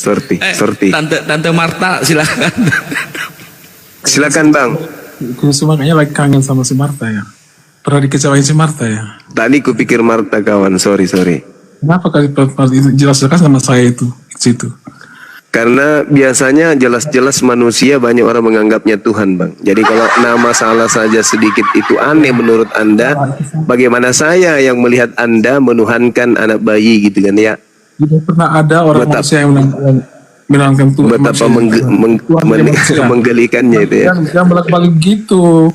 Sorti. Tante Marta silakan. Silakan Bang. Khusus makanya lagi kangen sama si Marta ya. Pernah dikecewain si Marta ya. Tadi kupikir Marta kawan, sorry. Kenapa kali itu jelas-jelas sama saya itu situ? Karena biasanya jelas-jelas manusia banyak orang menganggapnya Tuhan Bang. Jadi kalau nama salah saja sedikit itu aneh menurut Anda, bagaimana saya yang melihat Anda menuhankan anak bayi gitu kan ya? Tidak pernah ada orang manusia yang menangkan Tuhan. Betapa menggelikannya itu ya. Jangan balik-balik gitu.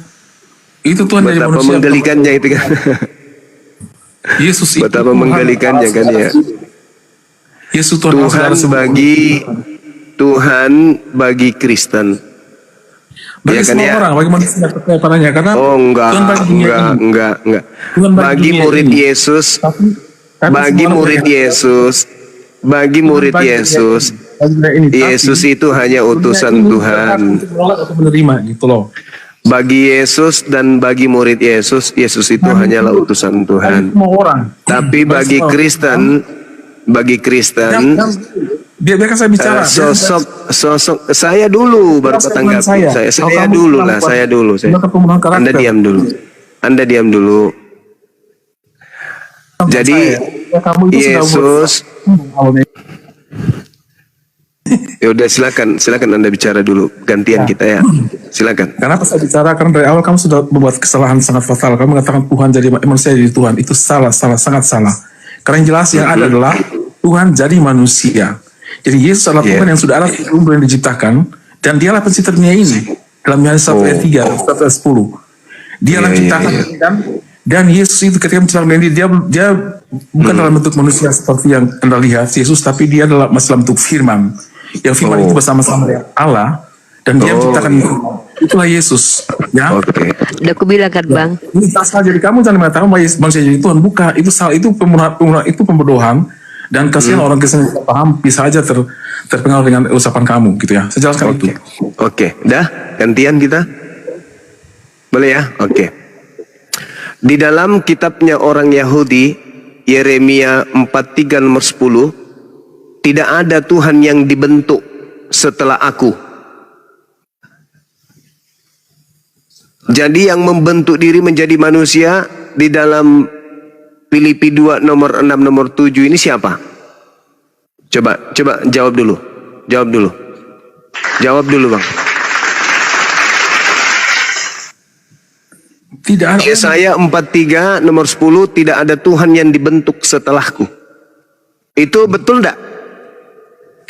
Itu Tuhan dari betapa manusia. menggelikannya itu kan. Yesus itu betapa menggelikannya kan ya. Yesus Tuhan bagi Kristen. Bagi ya kan semua ya? orang, bagi manusia percaya padanya. Karena enggak. Bagi murid Yesus, bagi murid Yesus, Yesus itu hanya utusan Tuhan. Menerima gitu loh. Bagi Yesus dan bagi murid Yesus, Yesus itu hanyalah utusan Tuhan. Tapi bagi Kristen, biarkan saya bicara. Sosok saya dulu baru ketanggapi. Saya dulu. Anda diam dulu. Jadi Yesus. Ya udah silakan Anda bicara dulu, gantian kita ya. Silakan. Kenapa saya bicara? Karena dari awal kamu sudah membuat kesalahan sangat fatal. Kamu mengatakan Tuhan jadi manusia jadi Tuhan. Itu sangat salah. Karena yang jelas yang ada adalah Tuhan jadi manusia. Jadi Yesus adalah Tuhan yang sudah ada sebelum diciptakan, dan dialah pencipta dunia ini. Dalam Yohanes 1 ayat 3, 1 ayat 10. Dialah menciptakan dan Yesus itu ketika menciptakan dunia ini, dia bukan dalam bentuk manusia seperti yang Anda lihat Yesus, tapi dia adalah dalam bentuk firman. Yang firman itu bersama-sama dengan Allah, dan dia menciptakan itulah Yesus. Ya. Udah aku bilang kan Bang. Ini salah, jadi kamu jangan mengatakan manusia jadi Tuhan. Bukan, itu salah, itu pembodohan. Dan kasihan orang Kristen yang paham bisa aja terpengaruh dengan ucapan kamu gitu ya. Saya jelaskan itu. Oke. Dah, gantian kita. Boleh ya? Oke. Di dalam kitabnya orang Yahudi, Yeremia 43 nomor 10, tidak ada Tuhan yang dibentuk setelah aku. Jadi yang membentuk diri menjadi manusia di dalam Filipi 2 nomor 6 nomor 7 ini siapa? Coba jawab dulu. Jawab dulu Bang. Tidak ada. Yesaya 43 nomor 10, tidak ada Tuhan yang dibentuk setelahku. Itu betul enggak?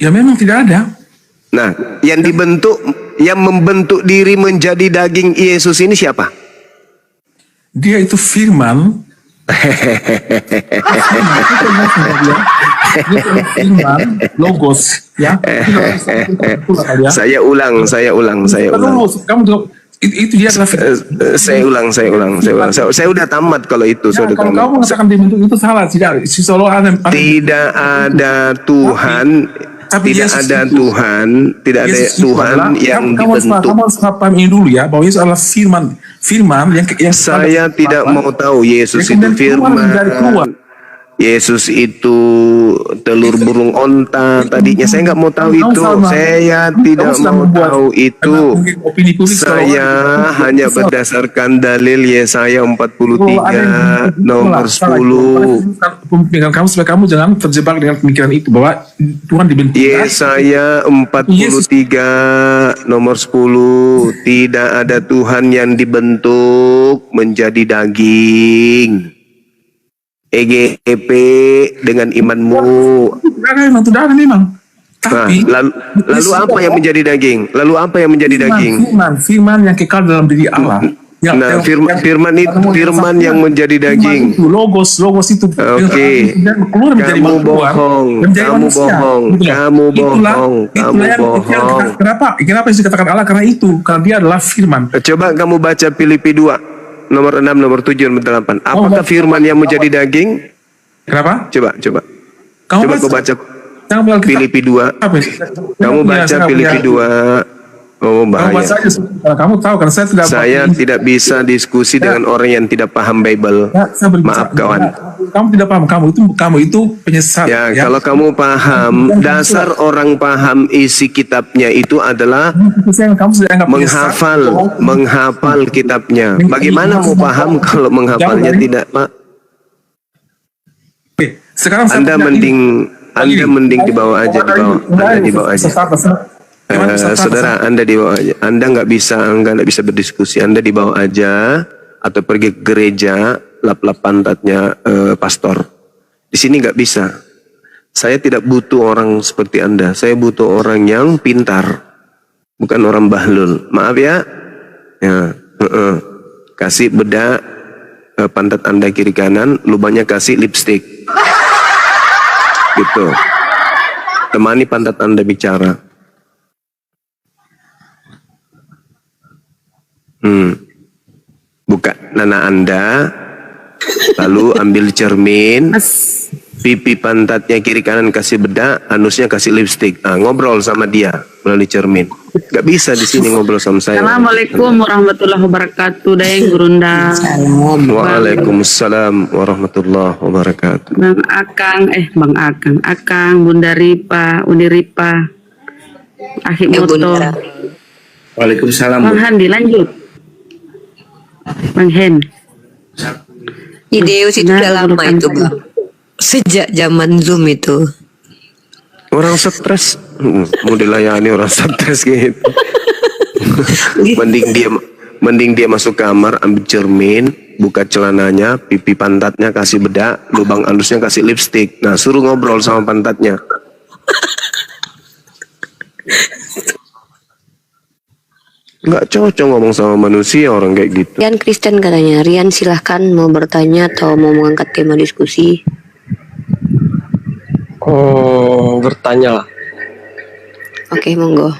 Ya memang tidak ada. Nah, yang membentuk diri menjadi daging Yesus ini siapa? Dia itu firman. Logos ya. Saya ulang. Kamu itu dia adalah saya ulang. Saya udah tamat kalau itu. Kalau kamu mengatakan dibentuk itu salah. Tidak ada Tuhan. Tidak ada Tuhan yang dibentuk. Kamu harus paham ini dulu ya, bahwa Yesus adalah firman yang saya tidak mau tahu Yesus itu firman. Yesus itu telur burung onta tadinya. Saya nggak mau tahu itu. Saya tidak mau tahu itu. Saya hanya berdasarkan dalil Yesaya 43 nomor 10. Pemikiran kamu supaya kamu jangan terjebak dengan pemikiran itu bahwa Tuhan dibentuk. Yesaya 43 nomor 10, tidak ada Tuhan yang dibentuk menjadi daging. EGP dengan imanmu. Tidak ada memang. Tapi lalu apa yang menjadi daging? Firman yang kekal dalam diri Allah. Firman yang menjadi daging. Logos itu. Oke. Kamu bohong. Kenapa yang dikatakan Allah? Karena dia adalah firman. Coba kamu baca Filipi 2 nomor 6, nomor 7, nomor 8. Apakah firman yang menjadi daging? Kenapa? Coba. Kamu baca Filipi 2. Kamu baca Filipi 2. Oh, Kamu bahaya. baca aja, karena kamu tahu kan saya tidak Saya tidak bisa diskusi dengan orang yang tidak paham Bible. Ya, saya berbicara. Maaf kawan. Ya, kamu tidak paham, kamu itu penyesat. Ya, kalau kamu paham, dasar orang paham isi kitabnya itu adalah Kamu sudah anggap penyesat. menghafal kitabnya. Bagaimana mau paham kalau menghafalnya tidak, Pak? Oke, sekarang saya Anda punya mending dibawa aja, Anda dibawa aja. Gimana Saudara, Anda dibawa aja. Anda nggak bisa berdiskusi. Anda dibawa aja atau pergi ke gereja, lap-lap pantatnya pastor. Di sini nggak bisa. Saya tidak butuh orang seperti Anda. Saya butuh orang yang pintar, bukan orang bahlul. Maaf ya. Ya, kasih bedak pantat Anda kiri kanan, lubangnya kasih lipstick. Gitu. Temani pantat Anda bicara. Buka nana Anda, lalu ambil cermin, pipi pantatnya kiri kanan kasih bedak, anusnya kasih lipstick. Ngobrol sama dia melalui cermin. Gak bisa di sini ngobrol sama saya. Assalamualaikum warahmatullahi wabarakatuh. Dayang Gurunda. Waalaikumsalam warahmatullahi wabarakatuh. Bang Akang, Bunda Ripa, Uni Ripa, Akhik Moto. Waalaikumsalam. Bang Handi lanjut. Bang Hen. Ideus itu udah lama itu bang. Sejak zaman Zoom itu. Orang stres, mau dilayani orang stres gitu. mending dia masuk kamar, ambil cermin, buka celananya, pipi pantatnya kasih bedak, lubang anusnya kasih lipstick. Nah, suruh ngobrol sama pantatnya. Nggak cocok ngomong sama manusia orang kayak gitu. Rian Kristen katanya. Rian silahkan mau bertanya atau mau mengangkat tema diskusi. Bertanya lah. Oke, monggo.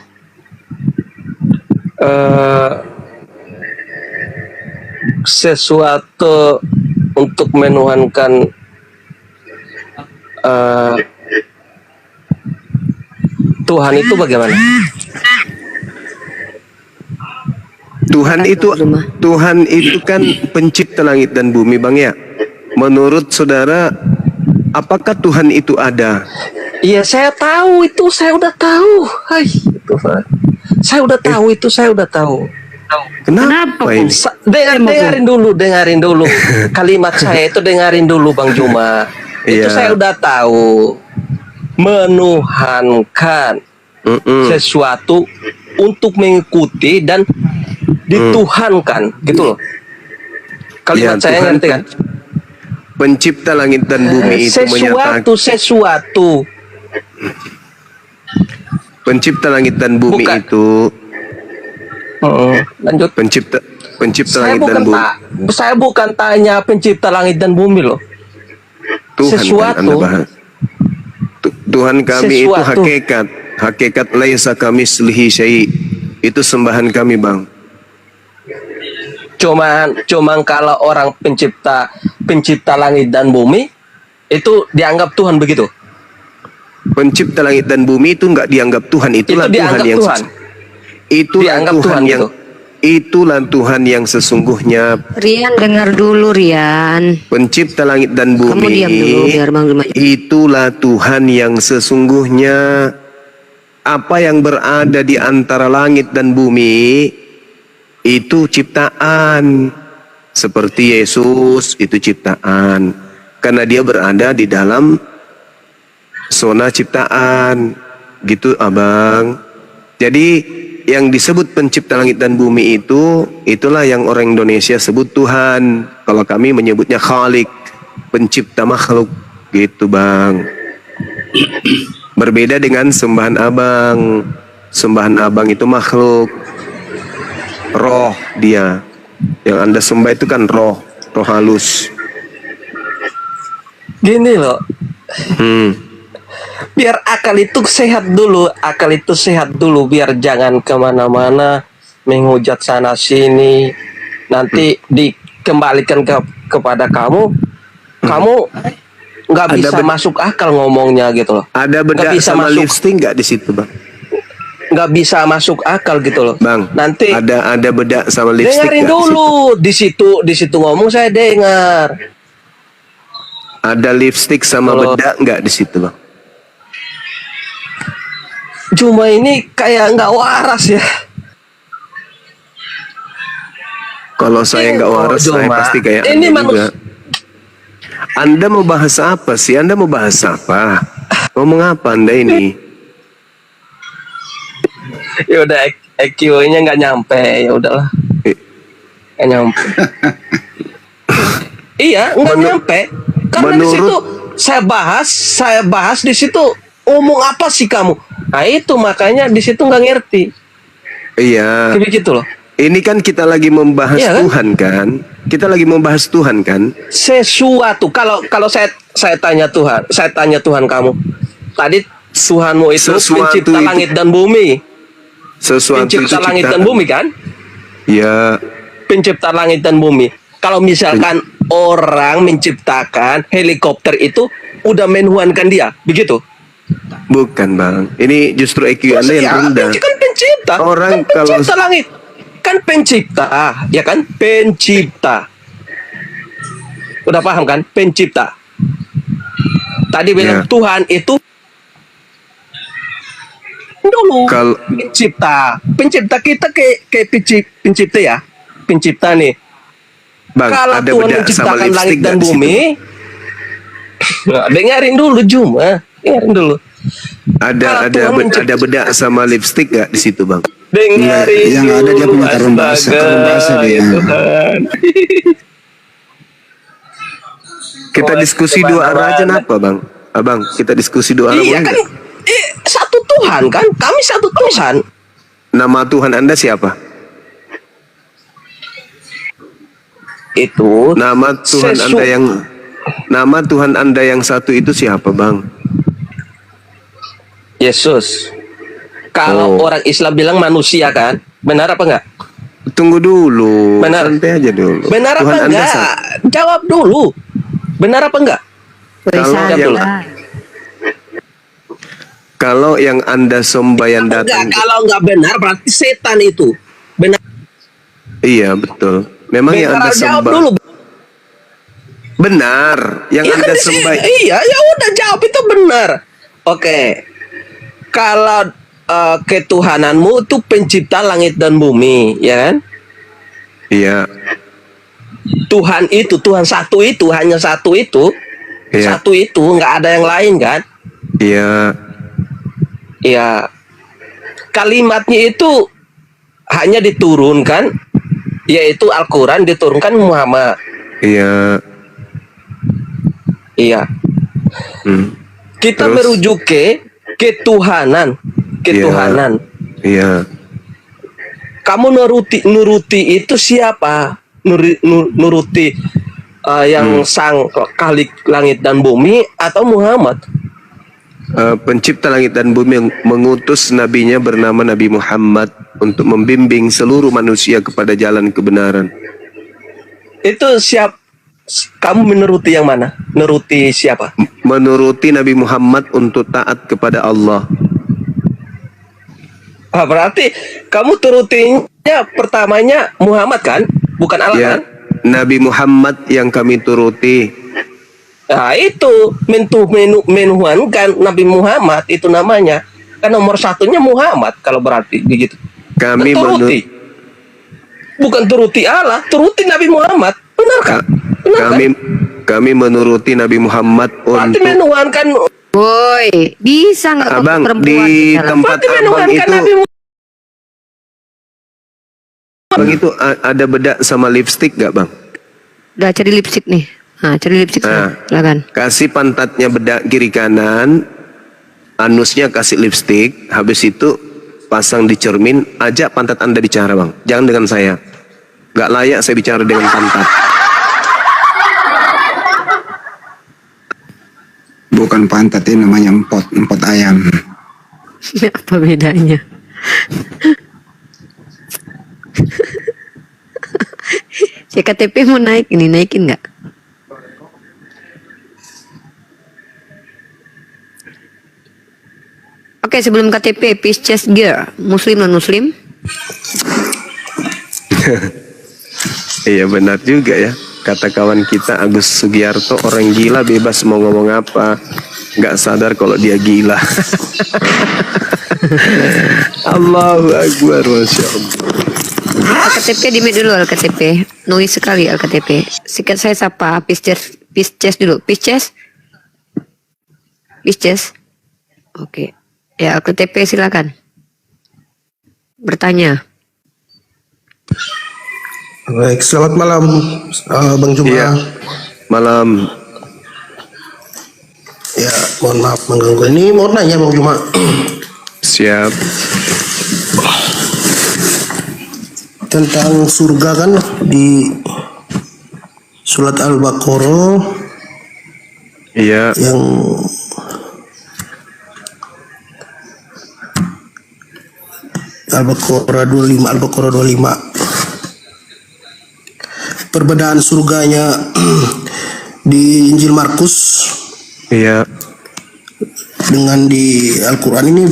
Sesuatu untuk menuhankan Tuhan itu bagaimana? Tuhan itu kan pencipta langit dan bumi, Bang ya. Menurut saudara, apakah Tuhan itu ada? Iya, saya tahu itu, saya udah tahu. Hai, Tuhan. Saya udah tahu itu, saya udah tahu. Kenapa ini? Dengarin dulu. Kalimat saya itu dengarin dulu, Bang Juma. Itu saya udah tahu. Menuhankan sesuatu untuk mengikuti dan dituhankan, gitu loh. Kalimat saya Tuhan, ngerti kan? Pencipta langit dan bumi itu menyatakan sesuatu. Pencipta langit dan bumi itu lanjut. Pencipta langit dan bumi. Saya bukan tanya pencipta langit dan bumi loh. Tuhan sesuatu. Kan Anda bahas. Tuhan kami Sesuatu. itu hakikat laisa kamislihi syai'. Itu sembahan kami, Bang. Cuman kalau orang pencipta langit dan bumi itu dianggap Tuhan begitu. Pencipta langit dan bumi itu nggak dianggap Tuhan, itulah Itu Tuhan yang Tuhan. Itulah Tuhan yang sesungguhnya. Rian dengar dulu Rian. Pencipta langit dan bumi. Kamu diam dulu biar Bang Juma. Itulah Tuhan yang sesungguhnya. Apa yang berada di antara langit dan bumi itu ciptaan. Seperti Yesus itu ciptaan. Karena dia berada di dalam zona ciptaan. Gitu, Abang. Jadi yang disebut pencipta langit dan bumi itulah yang orang Indonesia sebut Tuhan. Kalau kami menyebutnya Khalik, pencipta makhluk. Gitu, Bang. Berbeda dengan sembahan Abang. Sembahan Abang itu makhluk. Roh dia. Yang Anda sembah itu kan roh halus. Gini loh. Biar akal itu sehat dulu, biar jangan kemana-mana menghujat sana sini. Nanti dikembalikan kepada kamu nggak bisa masuk akal ngomongnya gitu loh. Ada bedak sama lipstick nggak di situ, Bang? nggak bisa masuk akal gitu loh. Bang, Nanti ada bedak sama lipstick dengerin nggak di situ? dulu di situ ngomong saya dengar. Ada lipstick sama Kalau- bedak nggak di situ, Bang? Cuma ini kayak nggak waras ya. Kalau saya nggak waras, saya Cuma, pasti kayak ini Anda manus- juga. Anda mau bahas apa sih? Anda mau bahas apa? Ngomong apa Anda ini? Ya udah EQ-nya nggak nyampe, ya udahlah. Eh, Nggak nyampe. Iya, nggak Menur- nyampe. Karena di situ menurut- saya bahas di situ ngomong apa sih kamu? Nah itu makanya di situ nggak ngerti. Iya. Kayak begitu loh. Ini kan kita lagi membahas Iya kan? Tuhan kan? Kita lagi membahas Tuhan kan? Sesuatu kalau saya tanya Tuhan kamu. Tadi Tuhanmu itu Sesuatu pencipta itu- langit dan bumi. Sesuatu Pencipta itu langit dan ciptaan. bumi kan? Ya, Pencipta langit dan bumi. Kalau misalkan orang menciptakan helikopter itu udah menuhankan dia, begitu? bukan Bang. Ini justru EQ Anda yang Ya, rendah. kan pencipta. Orang kan kalau- pencipta langit. Kan pencipta, ya kan? Pencipta. Udah paham kan? Pencipta. Tadi bilang Ya. Tuhan itu dulu Kalau- pencipta kita kayak pencipta ya. Pencipta nih. Bang, Kalau ada Tuhan bedak sama menciptakan lipstick langit dan nggak di situ? bumi, nah, dengerin dulu dengerin dulu. Ada Kalau ada Tuhan ada bedak sama lipstick nggak di situ, Bang? Dengerin yang ada dia dulu, punya karun bahasa astaga, dia. ya Tuhan. Kita Oh, diskusi itu dua arah aja mana-mana. apa, Bang? Abang, kita diskusi dua arah Iya boleh kan, nggak? satu Tuhan kan, kami satu Tuhan. Nama Tuhan Anda siapa? Itu Nama Tuhan Anda yang Nama Tuhan Anda yang satu itu siapa, Bang? Yesus. Kalau Oh. orang Islam bilang manusia kan, benar apa enggak? Tunggu dulu. Benar. Santai aja dulu. Benar Tuhan apa Anda enggak? satu. Jawab dulu. Benar apa enggak? Kalau yang Kalau yang Anda sembahyang Enggak, datang, kalau enggak benar berarti setan itu. Benar. iya betul. Memang yang Benar, Anda jawab sembah dulu. benar. Yang Iya Anda kan di sini. sembah Iya, ya udah jawab itu benar. Oke. Kalau ketuhananmu itu pencipta langit dan bumi, ya kan? Iya, Tuhan itu, Tuhan satu itu, hanya satu itu. Iya. Satu itu, nggak ada yang lain kan? iya, Ya. Kalimatnya itu hanya diturunkan, yaitu Al-Quran diturunkan Muhammad. iya. Iya. Hmm. Kita Terus? merujuk ke ketuhanan. Ketuhanan. Iya. Kamu nuruti itu siapa? Nuruti yang sang khalik langit dan bumi atau Muhammad? Pencipta langit dan bumi yang mengutus nabinya bernama Nabi Muhammad untuk membimbing seluruh manusia kepada jalan kebenaran. Itu kamu menuruti yang mana? Menuruti siapa? Menuruti Nabi Muhammad untuk taat kepada Allah. Berarti kamu turutinya pertamanya Muhammad kan? Bukan Allah Ya, kan? Nabi Muhammad yang kami turuti. Nah itu menuhankan Nabi Muhammad itu namanya. Kan nomor satunya Muhammad kalau berarti begitu. Kami Turuti. Bukan turuti Allah, turuti Nabi Muhammad. Benar kan? Benar kan? kami menuruti Nabi Muhammad Berarti untuk menuhankan Woi, bisa nggak untuk Abang perempuan di bicara? tempat berarti abang menuhankan itu Nabi Muhammad. Bang itu ada bedak sama lipstick gak bang? Udah cari lipstick nih. Nah, cari lipstick Nah. silakan. Kasih pantatnya bedak kiri kanan, anusnya kasih lipstick, habis itu pasang di cermin, ajak pantat Anda bicara bang, jangan dengan saya. Gak layak saya bicara dengan pantat. Bukan pantat, ini namanya empot ayam. Apa bedanya? CKTP mau naik ini, naikin nggak? Oke, KTP sebelum KTP, Pisces Gear, Muslim non Muslim? Iya benar juga ya. Kata kawan kita Agus Sugiarto, orang gila bebas mau ngomong apa, nggak sadar kalau dia gila. Allahu Akbar, Masya Allah. Al-KTP di mute dulu Al-KTP. Noise sekali Al-KTP. Sikat saya siapa? Pisces dulu. Pisces. Oke. Ya Al-KTP silakan. Bertanya. Baik, selamat malam Bang Juma. Iya. Malam. Ya, mohon maaf mengganggu. Ini mau nanya Bang Juma. Siap. Tentang surga kan di surat Al-Baqarah. Iya. Yang Al-Baqarah 25. Perbedaan surganya di Injil Markus Iya. dengan di Al-Quran ini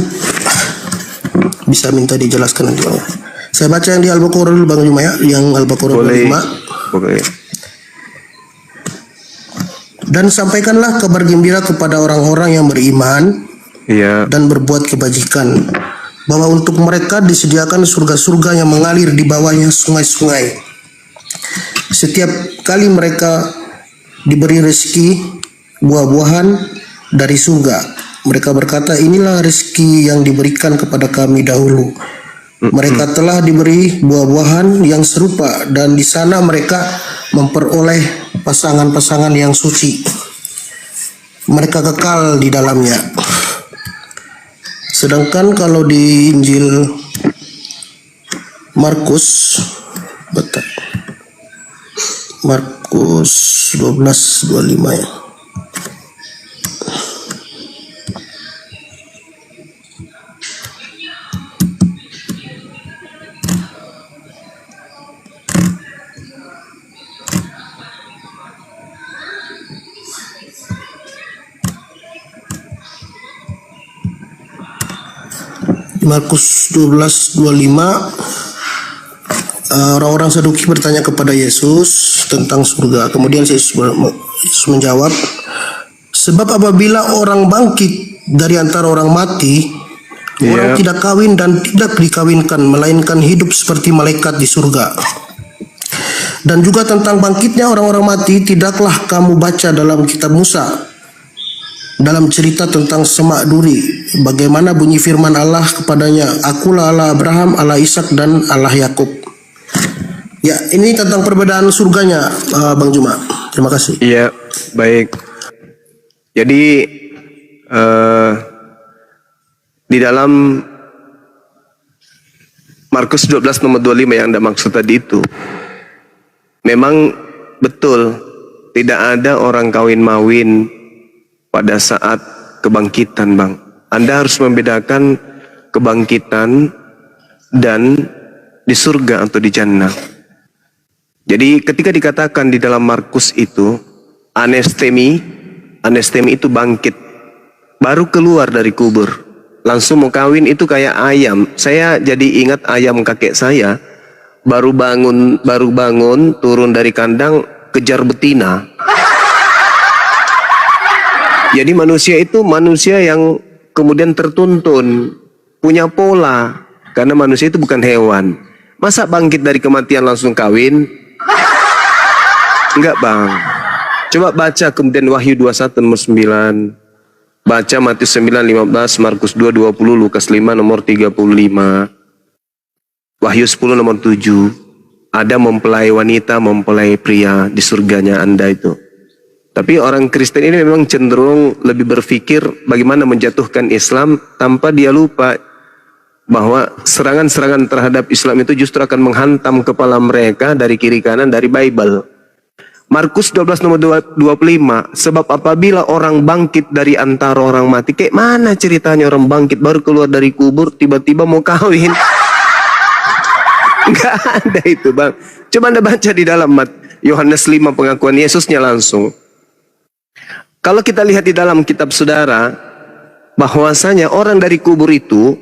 bisa minta dijelaskan nanti Bang. Saya baca yang di Al-Baqarah dulu Bang Juma ya, yang Al-Baqarah 25. Boleh. Dan sampaikanlah kabar gembira kepada orang-orang yang beriman Iya. dan berbuat kebajikan, bahwa untuk mereka disediakan surga-surga yang mengalir di bawahnya sungai-sungai. Setiap kali mereka diberi rezeki buah-buahan dari surga, mereka berkata, inilah rezeki yang diberikan kepada kami dahulu. Mereka telah diberi buah-buahan yang serupa, dan di sana mereka memperoleh pasangan-pasangan yang suci. Mereka kekal di dalamnya. Sedangkan kalau di Injil Markus 12:25 ya. Markus 12:25, orang-orang Saduki bertanya kepada Yesus tentang surga. Kemudian Yesus menjawab, sebab apabila orang bangkit dari antara orang mati, orang tidak kawin dan tidak dikawinkan, melainkan hidup seperti malaikat di surga. Dan juga tentang bangkitnya orang-orang mati, tidaklah kamu baca dalam kitab Musa, dalam cerita tentang semak duri, bagaimana bunyi firman Allah kepadanya, akulah Allah Abraham, Allah Ishak dan Allah Yakub. Ya, ini tentang perbedaan surganya, Bang Juma. Terima kasih. Iya, baik. Jadi di dalam Markus 12 nomor 25 yang Anda maksud tadi itu, memang betul tidak ada orang kawin-mawin pada saat kebangkitan, Bang. Anda harus membedakan kebangkitan dan di surga atau di jannah. Jadi ketika dikatakan di dalam Markus itu anestemi itu bangkit, baru keluar dari kubur, langsung mau kawin, itu kayak ayam. Saya jadi ingat ayam kakek saya, baru bangun turun dari kandang kejar betina. Jadi manusia itu manusia yang kemudian tertuntun, punya pola, karena manusia itu bukan hewan. Masa bangkit dari kematian langsung kawin? Enggak, Bang. Coba baca kemudian Wahyu 21 nomor 9. Baca Matius 9:15, Markus 2:20, Lukas 5 nomor 35. Wahyu 10 nomor 7. Ada mempelai wanita, mempelai pria di surganya Anda itu. Tapi orang Kristen ini memang cenderung lebih berpikir bagaimana menjatuhkan Islam tanpa dia lupa bahwa serangan-serangan terhadap Islam itu justru akan menghantam kepala mereka dari kiri kanan dari Bible. Markus 12 nomor 25, sebab apabila orang bangkit dari antara orang mati, kayak mana ceritanya orang bangkit baru keluar dari kubur tiba-tiba mau kawin? Enggak ada itu, Bang. Coba Anda baca di dalam Yohanes 5 pengakuan Yesusnya langsung. Kalau kita lihat di dalam kitab Saudara, bahwasanya orang dari kubur itu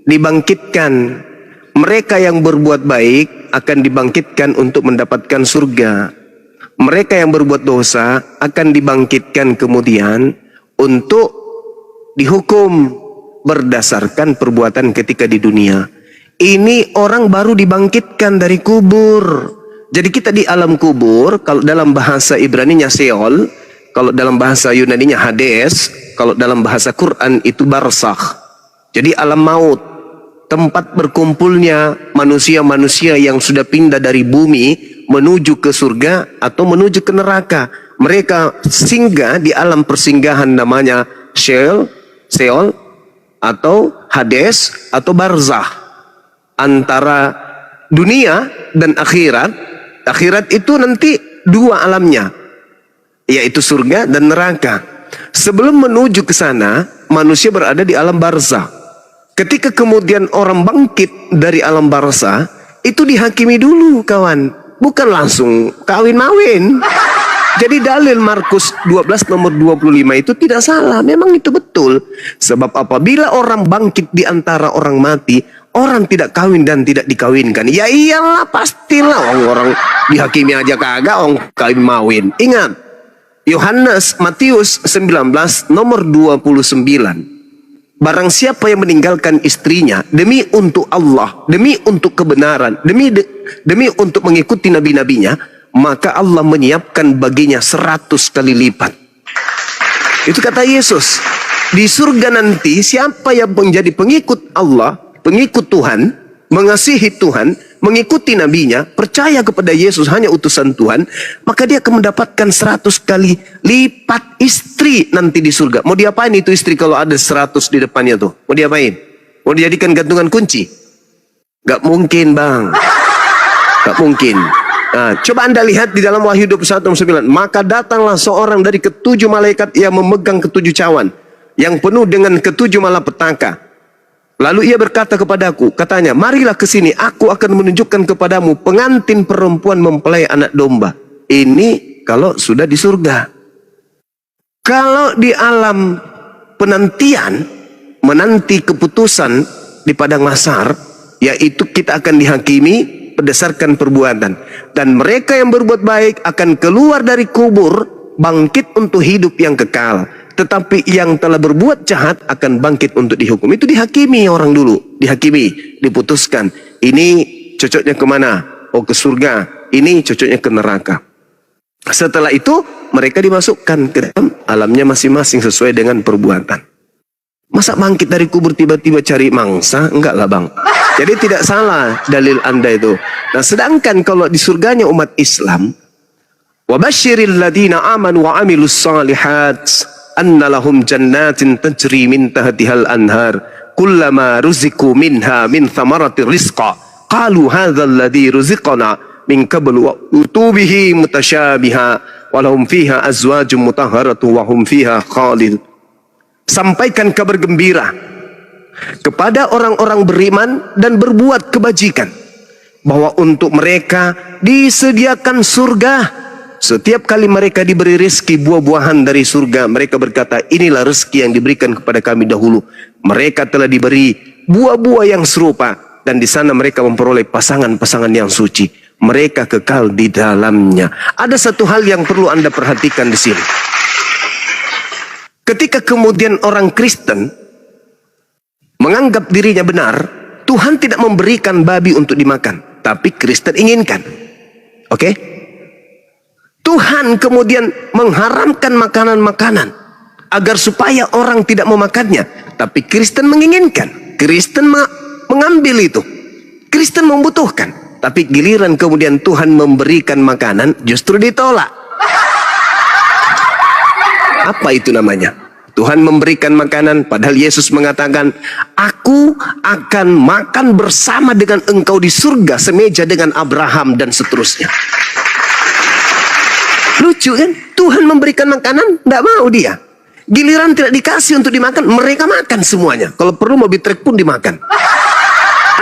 dibangkitkan. Mereka yang berbuat baik akan dibangkitkan untuk mendapatkan surga. Mereka yang berbuat dosa akan dibangkitkan kemudian untuk dihukum berdasarkan perbuatan ketika di dunia. Ini orang baru dibangkitkan dari kubur. Jadi kita di alam kubur, kalau dalam bahasa Ibraninya Sheol, kalau dalam bahasa Yunaninya Hades, kalau dalam bahasa Quran itu barzakh. Jadi alam maut, tempat berkumpulnya manusia-manusia yang sudah pindah dari bumi menuju ke surga atau menuju ke neraka. Mereka singgah di alam persinggahan namanya Sheol atau Hades atau barzakh. Antara dunia dan akhirat. Akhirat itu nanti dua alamnya, yaitu surga dan neraka. Sebelum menuju ke sana, manusia berada di alam barzakh. Ketika kemudian orang bangkit dari alam barzakh, itu dihakimi dulu kawan, bukan langsung kawin-mawin. Jadi dalil Markus 12 nomor 25 itu tidak salah, memang itu betul. Sebab apabila orang bangkit di antara orang mati, orang tidak kawin dan tidak dikawinkan. Ya iyalah, pastilah orang dihakimi aja kagak, orang kawin-mawin. Ingat, Yohanes Matius 19 nomor 29. Barang siapa yang meninggalkan istrinya demi untuk Allah, demi untuk kebenaran, demi untuk mengikuti nabi-nabinya, maka Allah menyiapkan baginya 100 kali lipat. Itu kata Yesus. Di surga nanti siapa yang menjadi pengikut Allah, pengikut Tuhan, mengasihi Tuhan, mengikuti nabinya, percaya kepada Yesus hanya utusan Tuhan, maka dia akan mendapatkan 100 kali lipat istri nanti di surga. Mau diapain itu istri kalau ada 100 di depannya tuh? Mau diapain? Mau dijadikan gantungan kunci? Gak mungkin bang. Gak mungkin. Nah, coba anda lihat di dalam Wahyu 21:9. Maka datanglah seorang dari ketujuh malaikat yang memegang ketujuh cawan, yang penuh dengan ketujuh malapetaka. Lalu ia berkata kepadaku, katanya, marilah ke sini, aku akan menunjukkan kepadamu pengantin perempuan mempelai anak domba. Ini kalau sudah di surga. Kalau di alam penantian, menanti keputusan di padang mahsyar, yaitu kita akan dihakimi berdasarkan perbuatan. Dan mereka yang berbuat baik akan keluar dari kubur, bangkit untuk hidup yang kekal. Tetapi yang telah berbuat jahat akan bangkit untuk dihukum. Itu dihakimi orang dulu. Dihakimi, diputuskan. Ini cocoknya kemana? Oh, ke surga. Ini cocoknya ke neraka. Setelah itu mereka dimasukkan ke dalam alamnya masing-masing sesuai dengan perbuatan. Masa bangkit dari kubur tiba-tiba cari mangsa? Enggak lah bang. Jadi tidak salah dalil anda itu. Nah, sedangkan kalau di surganya umat Islam, wabashiril ladina amanu wa amilus salihat anna lahum jannatin tajri min tahtihal anhar kullama ruziku minha min thamarati rizqa qalu hadzal ladzi ruziqana min qablu wa utubihi mutasyabiha wa lahum fiha azwajum mutahharatu wa hum fiha khalid. Sampaikan kabar gembira kepada orang-orang beriman dan berbuat kebajikan bahwa untuk mereka disediakan surga. Setiap kali mereka diberi rezeki buah-buahan dari surga, mereka berkata, inilah rezeki yang diberikan kepada kami dahulu. Mereka telah diberi buah-buah yang serupa, dan di sana mereka memperoleh pasangan-pasangan yang suci. Mereka kekal di dalamnya. Ada satu hal yang perlu anda perhatikan di sini. Ketika kemudian orang Kristen menganggap dirinya benar, Tuhan tidak memberikan babi untuk dimakan, tapi Kristen inginkan. Oke? Tuhan kemudian mengharamkan makanan-makanan agar supaya orang tidak memakannya, tapi Kristen menginginkan. Kristen mengambil itu. Kristen membutuhkan, tapi giliran kemudian Tuhan memberikan makanan justru ditolak. Apa itu namanya? Tuhan memberikan makanan padahal Yesus mengatakan, aku akan makan bersama dengan engkau di surga semeja dengan Abraham dan seterusnya. Lucu kan? Tuhan memberikan makanan, tidak mau dia. Giliran tidak dikasih untuk dimakan, mereka makan semuanya. Kalau perlu mobil truk pun dimakan.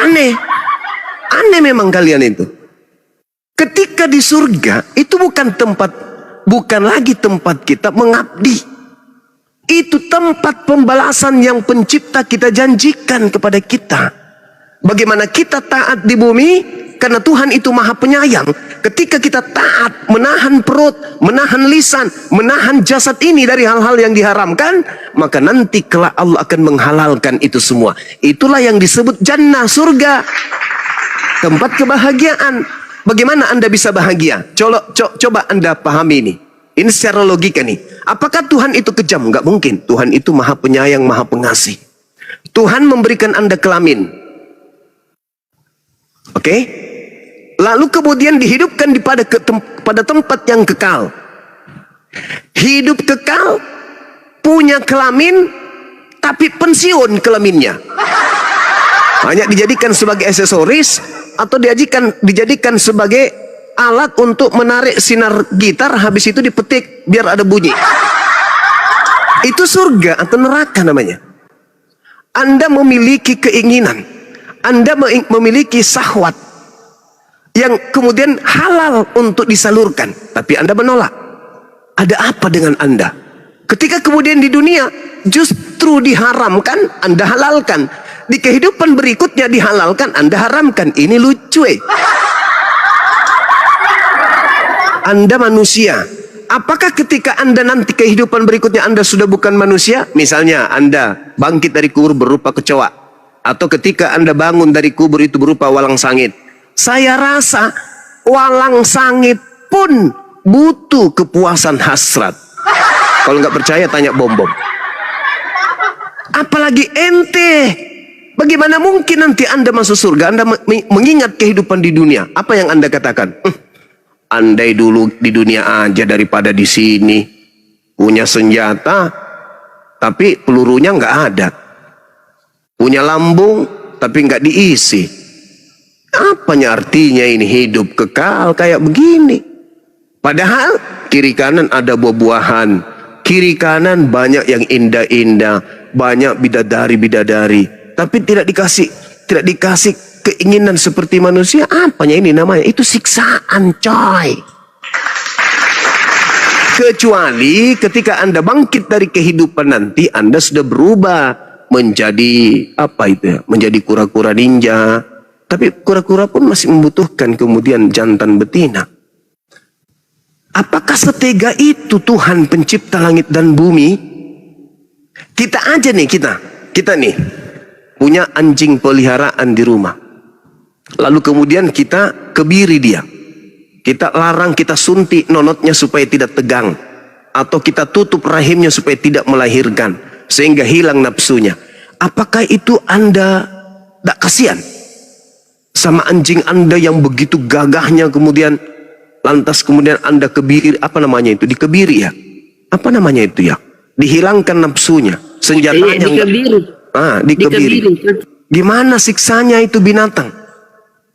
Aneh. Aneh memang kalian itu. Ketika di surga, itu bukan lagi tempat kita mengabdi. Itu tempat pembalasan yang pencipta kita janjikan kepada kita. Bagaimana kita taat di bumi, karena Tuhan itu maha penyayang. Ketika kita taat, menahan perut, menahan lisan, menahan jasad ini dari hal-hal yang diharamkan, maka nanti kelak Allah akan menghalalkan itu semua. Itulah yang disebut jannah, surga, tempat kebahagiaan. Bagaimana Anda bisa bahagia? Coba Anda pahami ini. Ini secara logika nih. Apakah Tuhan itu kejam? Enggak mungkin. Tuhan itu maha penyayang, maha pengasih. Tuhan memberikan Anda kelamin. Oke? Lalu kemudian dihidupkan pada tempat yang kekal. Hidup kekal, punya kelamin, tapi pensiun kelaminnya. Hanya dijadikan sebagai aksesoris atau dijadikan sebagai alat untuk menarik sinar gitar, habis itu dipetik biar ada bunyi. Itu surga atau neraka namanya. Anda memiliki keinginan, Anda memiliki syahwat yang kemudian halal untuk disalurkan, tapi Anda menolak. Ada apa dengan Anda? Ketika kemudian di dunia justru diharamkan, Anda halalkan. Di kehidupan berikutnya dihalalkan, Anda haramkan. Ini lucu Anda manusia. Apakah ketika Anda nanti kehidupan berikutnya Anda sudah bukan manusia? Misalnya Anda bangkit dari kubur berupa kecoa, atau ketika Anda bangun dari kubur itu berupa walang sangit. Saya rasa walang sangit pun butuh kepuasan hasrat. Kalau nggak percaya tanya Bom-Bom. Apalagi ente. Bagaimana mungkin nanti Anda masuk surga? Anda mengingat kehidupan di dunia. Apa yang Anda katakan? Andai dulu di dunia aja daripada di sini. Punya senjata, tapi pelurunya nggak ada. Punya lambung, tapi nggak diisi. Apanya artinya ini hidup kekal kayak begini? Padahal kiri kanan ada buah-buahan. Kiri kanan banyak yang indah-indah. Banyak bidadari-bidadari. Tapi tidak dikasih keinginan seperti manusia. Apanya ini namanya? Itu siksaan, coy. Kecuali ketika Anda bangkit dari kehidupan nanti, Anda sudah berubah menjadi apa itu ya? Menjadi kura-kura ninja. Tapi kura-kura pun masih membutuhkan kemudian jantan betina. Apakah setega itu Tuhan pencipta langit dan bumi? Kita aja nih, kita nih punya anjing peliharaan di rumah. Lalu kemudian kita kebiri dia. Kita larang, kita suntik nonotnya supaya tidak tegang. Atau kita tutup rahimnya supaya tidak melahirkan. Sehingga hilang nafsunya. Apakah itu Anda tidak kasihan sama anjing Anda yang begitu gagahnya, kemudian lantas kemudian Anda kebiri, apa namanya itu? Dikebiri ya? Apa namanya itu ya? Dihilangkan nafsunya. Senjatanya dikebiri. Dikebiri. Gimana siksanya itu binatang?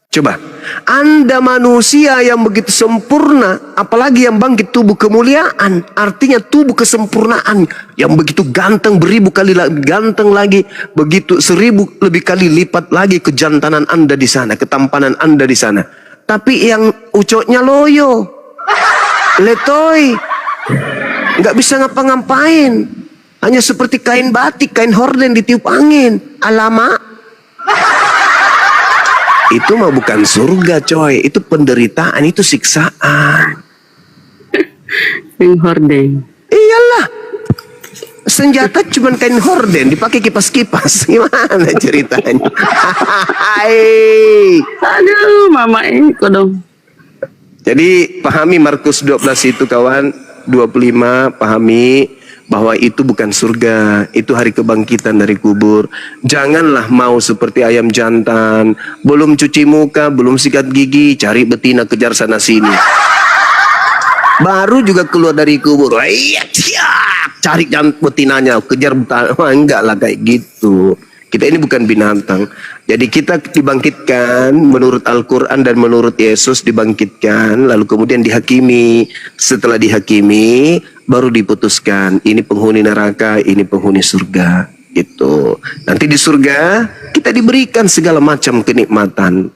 Coba, Anda manusia yang begitu sempurna, apalagi yang bangkit tubuh kemuliaan, artinya tubuh kesempurnaan yang begitu ganteng, beribu kali ganteng lagi, begitu 1000 lebih kali lipat lagi kejantanan Anda di sana, ketampanan Anda di sana. Tapi yang ucoknya loyo, letoy, nggak bisa ngapa-ngapain. Hanya seperti kain batik, kain horden ditiup angin. Alamak. Itu mah bukan surga, coy. Itu penderitaan, itu siksaan. Kain horden. Iyalah. Senjata cuman kain horden, dipakai kipas-kipas. Gimana ceritanya? Aduh, mama kodong. Jadi pahami Markus 12 itu kawan. 25 pahami bahwa itu bukan surga, itu hari kebangkitan dari kubur. Janganlah mau seperti ayam jantan, belum cuci muka, belum sikat gigi, cari betina kejar sana sini. Baru juga keluar dari kubur, cari betinanya, kejar betina. Enggak lah kayak gitu. Kita ini bukan binatang. Jadi kita dibangkitkan menurut Al-Quran dan menurut Yesus dibangkitkan, lalu kemudian dihakimi. Setelah dihakimi, baru diputuskan ini penghuni neraka, ini penghuni surga. Gitu. Nanti di surga kita diberikan segala macam kenikmatan.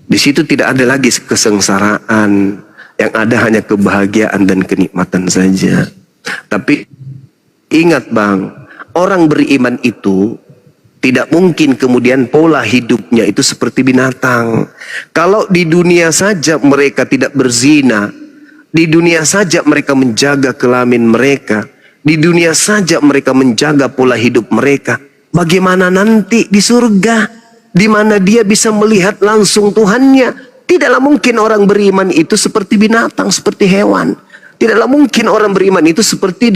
Di situ tidak ada lagi kesengsaraan. Yang ada hanya kebahagiaan dan kenikmatan saja. Tapi Ingat bang, orang beriman itu tidak mungkin kemudian pola hidupnya itu seperti binatang. Kalau di dunia saja mereka tidak berzina, di dunia saja mereka menjaga kelamin mereka, di dunia saja mereka menjaga pola hidup mereka, bagaimana nanti di surga, di mana dia bisa melihat langsung Tuhannya? Tidaklah mungkin orang beriman itu seperti binatang, seperti hewan. Tidaklah mungkin orang beriman itu seperti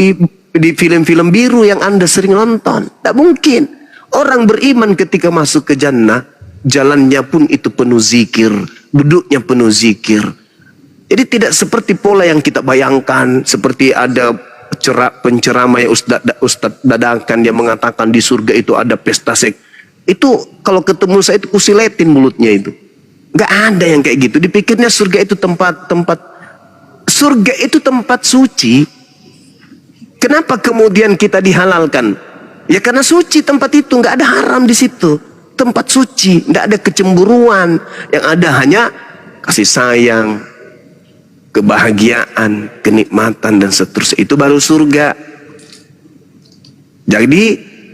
di film-film biru yang Anda sering nonton. Tidak mungkin. Orang beriman ketika masuk ke jannah, jalannya pun itu penuh zikir, duduknya penuh zikir. Jadi tidak seperti pola yang kita bayangkan, seperti ada penceramah yang Ustadz dadakan yang mengatakan di surga itu ada pesta seks. Itu kalau ketemu saya itu kusiletin mulutnya itu. Nggak ada yang kayak gitu. Dipikirnya surga itu tempat surga itu tempat suci. Kenapa kemudian kita dihalalkan? Ya karena suci tempat itu, nggak ada haram di situ. Tempat suci, nggak ada kecemburuan. Yang ada hanya kasih sayang, kebahagiaan, kenikmatan dan seterusnya. Itu baru surga. Jadi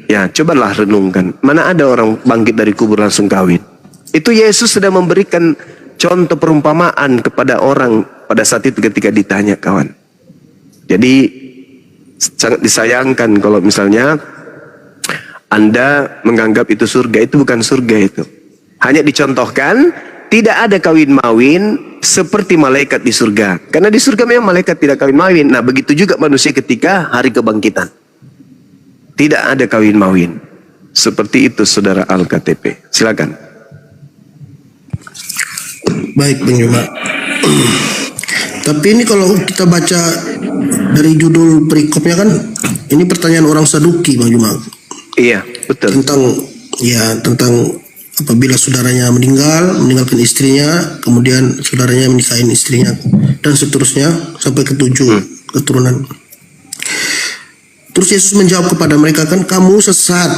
ya cobalah renungkan. Mana ada orang bangkit dari kubur langsung kawin? Itu Yesus sudah memberikan contoh perumpamaan kepada orang pada saat itu ketika ditanya kawan. Jadi sangat disayangkan kalau misalnya Anda menganggap itu surga. Itu bukan surga itu. Hanya dicontohkan, tidak ada kawin-mawin seperti malaikat di surga. Karena di surga memang malaikat tidak kawin-mawin. Nah begitu juga manusia ketika hari kebangkitan. Tidak ada kawin-mawin. Seperti itu saudara Al-KTP. Silakan. Baik Bang Juma. Tapi ini kalau kita baca dari judul perikopnya kan, ini pertanyaan orang Saduki Bang Juma. Iya, betul. Tentang apabila saudaranya meninggalkan istrinya, kemudian saudaranya menikahin istrinya dan seterusnya sampai ke 7 keturunan. Terus Yesus menjawab kepada mereka, kan kamu sesat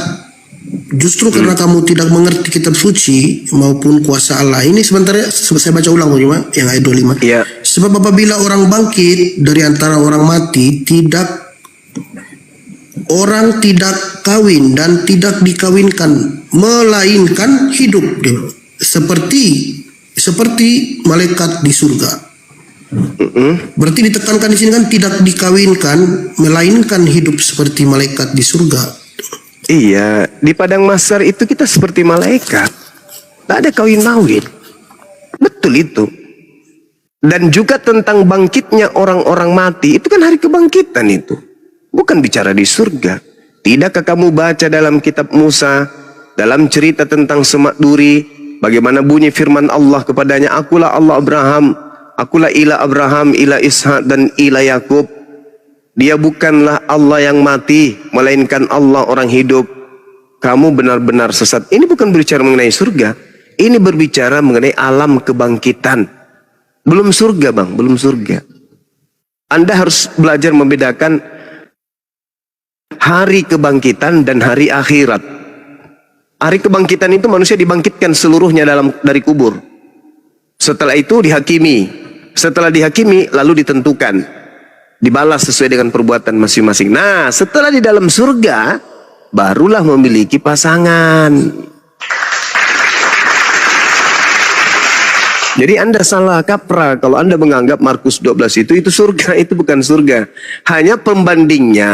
justru karena kamu tidak mengerti kitab suci maupun kuasa Allah. Ini sebentar saya baca ulang Bang Juma yang ayat 25. Iya. Sebab apabila orang bangkit dari antara orang mati, orang tidak kawin dan tidak dikawinkan, melainkan hidup seperti malaikat di surga. Berarti ditekankan di sini kan tidak dikawinkan, melainkan hidup seperti malaikat di surga. Iya, di padang mahsyar itu kita seperti malaikat. Tak ada kawin-mawin. Betul itu. Dan juga tentang bangkitnya orang-orang mati, itu kan hari kebangkitan itu. Bukan bicara di surga. Tidakkah kamu baca dalam kitab Musa, dalam cerita tentang Semak Duri, bagaimana bunyi firman Allah kepadanya, akulah Allah Abraham, akulah ilah Abraham, ilah Ishak dan ilah Yakub. Dia bukanlah Allah yang mati, melainkan Allah orang hidup. Kamu benar-benar sesat. Ini bukan berbicara mengenai surga. Ini berbicara mengenai alam kebangkitan. Belum surga bang, belum surga. Anda harus belajar membedakan hari kebangkitan dan hari akhirat. Hari kebangkitan itu manusia dibangkitkan seluruhnya dari kubur. Setelah itu dihakimi. Setelah dihakimi lalu ditentukan. Dibalas sesuai dengan perbuatan masing-masing. Nah setelah di dalam surga barulah memiliki pasangan. Jadi Anda salah kaprah kalau Anda menganggap Markus 12 itu surga. Itu bukan surga. Hanya pembandingnya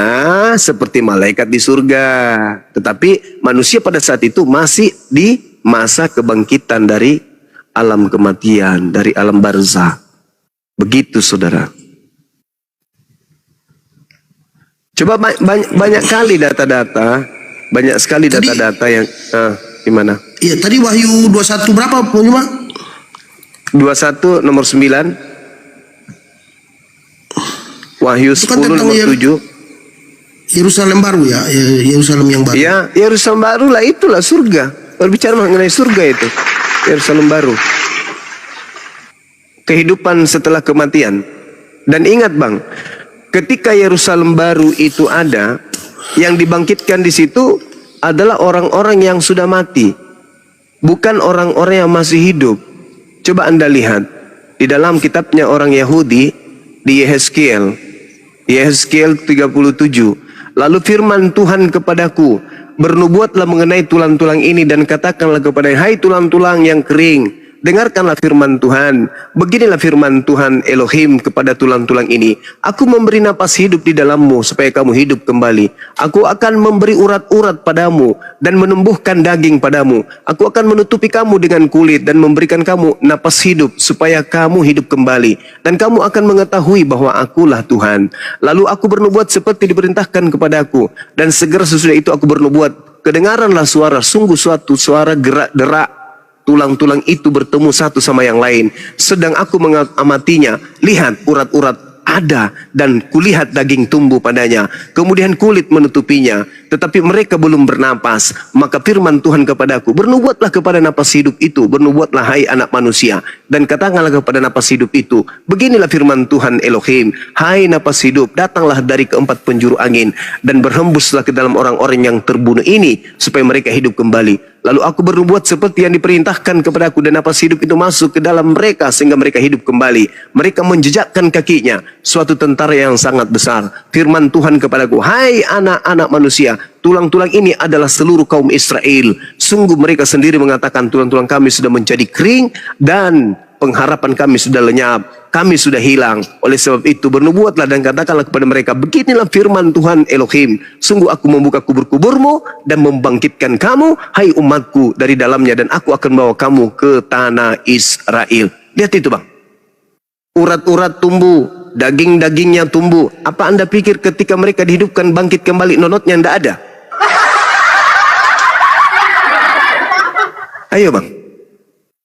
seperti malaikat di surga. Tetapi manusia pada saat itu masih di masa kebangkitan dari alam kematian, dari alam barzah. Begitu saudara. Coba banyak kali data-data, banyak sekali data-data yang gimana? Iya, tadi Wahyu 21 berapa Bang Juma? 21 nomor 9. Wahyu 10 kan nomor 7. Yerusalem baru ya, Yerusalem yang baru. Ya, Yerusalem baru lah, itulah surga. Berbicara mengenai surga itu. Yerusalem baru. Kehidupan setelah kematian. Dan ingat Bang, ketika Yerusalem baru itu ada, yang dibangkitkan di situ adalah orang-orang yang sudah mati. Bukan orang-orang yang masih hidup. Coba Anda lihat di dalam kitabnya orang Yahudi di Yehezkiel 37 Lalu firman Tuhan kepadaku, bernubuatlah mengenai tulang-tulang ini dan katakanlah kepada hai tulang-tulang yang kering, dengarkanlah firman Tuhan. Beginilah firman Tuhan Elohim kepada tulang-tulang ini. Aku memberi napas hidup di dalammu supaya kamu hidup kembali. Aku akan memberi urat-urat padamu dan menumbuhkan daging padamu. Aku akan menutupi kamu dengan kulit dan memberikan kamu napas hidup supaya kamu hidup kembali. Dan kamu akan mengetahui bahwa akulah Tuhan. Lalu aku bernubuat seperti diperintahkan kepadaku. Dan segera sesudah itu aku bernubuat. Kedengaranlah suara, sungguh suatu suara gerak-gerak. Tulang-tulang itu bertemu satu sama yang lain. Sedang aku mengamatinya, lihat urat-urat ada dan kulihat daging tumbuh padanya. Kemudian kulit menutupinya, tetapi mereka belum bernapas. Maka firman Tuhan kepadaku, bernubuatlah kepada napas hidup itu, bernubuatlah hai anak manusia, dan katakanlah kepada napas hidup itu, beginilah firman Tuhan Elohim, hai napas hidup, datanglah dari keempat penjuru angin dan berhembuslah ke dalam orang-orang yang terbunuh ini supaya mereka hidup kembali. Lalu aku bernubuat seperti yang diperintahkan kepadaku, dan napas hidup itu masuk ke dalam mereka sehingga mereka hidup kembali. Mereka menjejakkan kakinya, suatu tentara yang sangat besar. Firman Tuhan kepadaku, hai anak-anak manusia, tulang-tulang ini adalah seluruh kaum Israel. Sungguh mereka sendiri mengatakan, tulang-tulang kami sudah menjadi kering dan pengharapan kami sudah lenyap. Kami sudah hilang. Oleh sebab itu bernubuatlah dan katakanlah kepada mereka, beginilah firman Tuhan Elohim. Sungguh aku membuka kubur-kuburmu dan membangkitkan kamu, hai umatku, dari dalamnya, dan aku akan bawa kamu ke tanah Israel. Lihat itu bang. Urat-urat tumbuh, daging-dagingnya tumbuh. Apa anda pikir ketika mereka dihidupkan bangkit kembali nonotnya tidak ada? Ayo bang.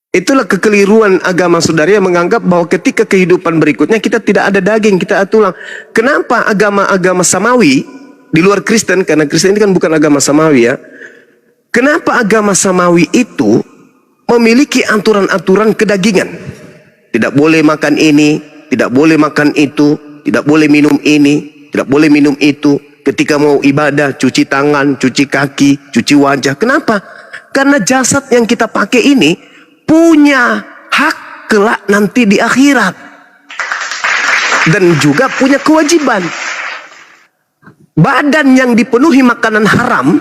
Itulah kekeliruan agama saudara yang menganggap bahwa ketika kehidupan berikutnya kita tidak ada daging, kita ada tulang. Kenapa agama-agama samawi di luar Kristen, karena Kristen ini kan bukan agama samawi ya. Kenapa agama samawi itu memiliki aturan-aturan kedagingan? Tidak boleh makan ini, tidak boleh makan itu, tidak boleh minum ini, tidak boleh minum itu. Ketika mau ibadah, cuci tangan, cuci kaki, cuci wajah. Kenapa? Karena jasad yang kita pakai ini punya hak kelak nanti di akhirat, dan juga punya kewajiban. Badan yang dipenuhi makanan haram,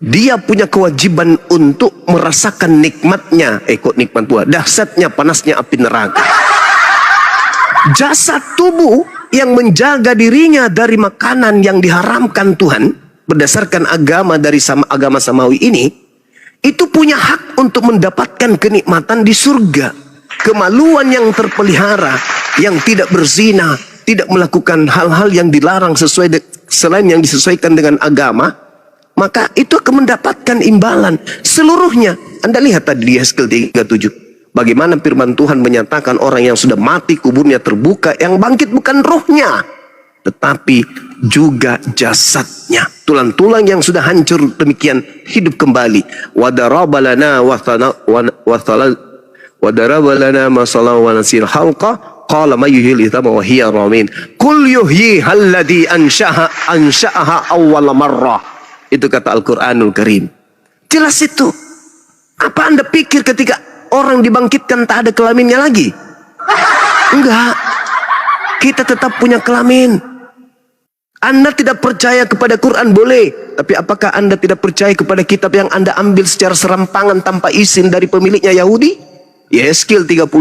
dia punya kewajiban untuk merasakan nikmatnya, kok nikmat pula, dahsyatnya panasnya api neraka. Jasad tubuh yang menjaga dirinya dari makanan yang diharamkan Tuhan berdasarkan agama dari agama samawi ini, itu punya hak untuk mendapatkan kenikmatan di surga. Kemaluan yang terpelihara, yang tidak berzina, tidak melakukan hal-hal yang dilarang selain yang disesuaikan dengan agama, maka itu akan mendapatkan imbalan seluruhnya. Anda lihat tadi di Yeskel 37, bagaimana firman Tuhan menyatakan orang yang sudah mati kuburnya terbuka, yang bangkit bukan rohnya, tetapi juga jasadnya. Tulang-tulang yang sudah hancur demikian hidup kembali. Wadaraba lana masalah wa nasir halqa qala may yuhyil ithama wa hiya ramin qul yuhyi alladhi ansha'aha awwal marrah. Itu kata Al-Qur'anul Karim. Jelas itu. Apa anda pikir ketika orang dibangkitkan tak ada kelaminnya lagi? Enggak. Kita tetap punya kelamin. Anda tidak percaya kepada Quran boleh, tapi apakah Anda tidak percaya kepada kitab yang Anda ambil secara serampangan tanpa izin dari pemiliknya Yahudi? Yeskel 37,